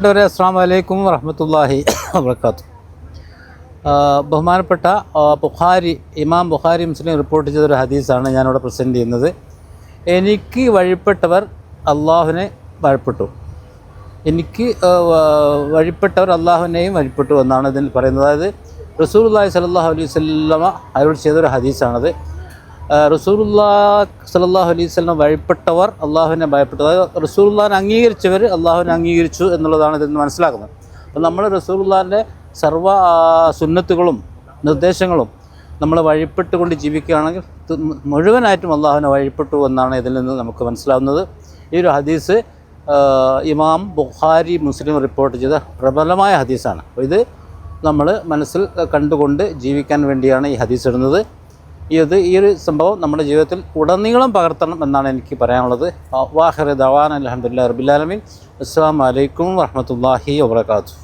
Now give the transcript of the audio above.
അസ്സലാമു അലൈക്കും വറഹ്മത്തുള്ളാഹി വബറകാതുഹു. ബഹുമാനപ്പെട്ട ഇമാം ബുഖാരി മുസ്ലിം റിപ്പോർട്ട് ചെയ്തൊരു ഹദീസാണ് ഞാനിവിടെ പ്രസൻറ്റ് ചെയ്യുന്നത്. എനിക്ക് വഴിപ്പെട്ടവർ അള്ളാഹുവിനെ വഴിപ്പെട്ടു, എനിക്ക് വഴിപ്പെട്ടവർ അള്ളാഹുവിനെയും വഴിപ്പെട്ടു എന്നാണ് ഇതിൽ പറയുന്നത്. അതായത് റസൂലുള്ളാഹി സ്വല്ലല്ലാഹു അലൈഹി വസല്ലമ അരുളി ചെയ്തൊരു ഹദീസാണത്. റസൂലുള്ളാഹി സ്വല്ലല്ലാഹു അലൈഹി വസല്ലം വഴിപ്പെട്ടവർ അള്ളാഹുവിനെ ഭയപ്പെട്ടു, അതായത് റസൂലുള്ളാഹിനെ അംഗീകരിച്ചവർ അള്ളാഹുവിനെ അംഗീകരിച്ചു എന്നുള്ളതാണ് ഇതിൽ നിന്ന് മനസ്സിലാക്കുന്നത്. അപ്പോൾ നമ്മൾ റസൂലുള്ളാഹിൻ്റെ സർവ്വ സുന്നത്തുകളും നിർദ്ദേശങ്ങളും നമ്മൾ വഴിപ്പെട്ടുകൊണ്ട് ജീവിക്കുകയാണെങ്കിൽ മുഴുവനായിട്ടും അള്ളാഹുവിനെ വഴിപ്പെട്ടു എന്നാണ് ഇതിൽ നിന്ന് നമുക്ക് മനസ്സിലാവുന്നത്. ഈ ഒരു ഹദീസ് ഇമാം ബുഖാരി മുസ്ലിം റിപ്പോർട്ട് ചെയ്ത പ്രബലമായ ഹദീസാണ്. അപ്പോൾ ഇത് നമ്മൾ മനസ്സിൽ കണ്ടുകൊണ്ട് ജീവിക്കാൻ വേണ്ടിയാണ് ഈ ഹദീസ് ഇടുന്നത്. ഈ ഒരു സംഭവം നമ്മുടെ ജീവിതത്തിൽ ഉടനീളം പകർത്തണം എന്നാണ് എനിക്ക് പറയാനുള്ളത്. വാഹിറ ദഅവാന അൽഹംദുലില്ലാഹി റബ്ബിൽ ആലമീൻ. അസ്സലാമു അലൈക്കും വറഹ്മത്തുള്ളാഹി വബറകാതുഹു.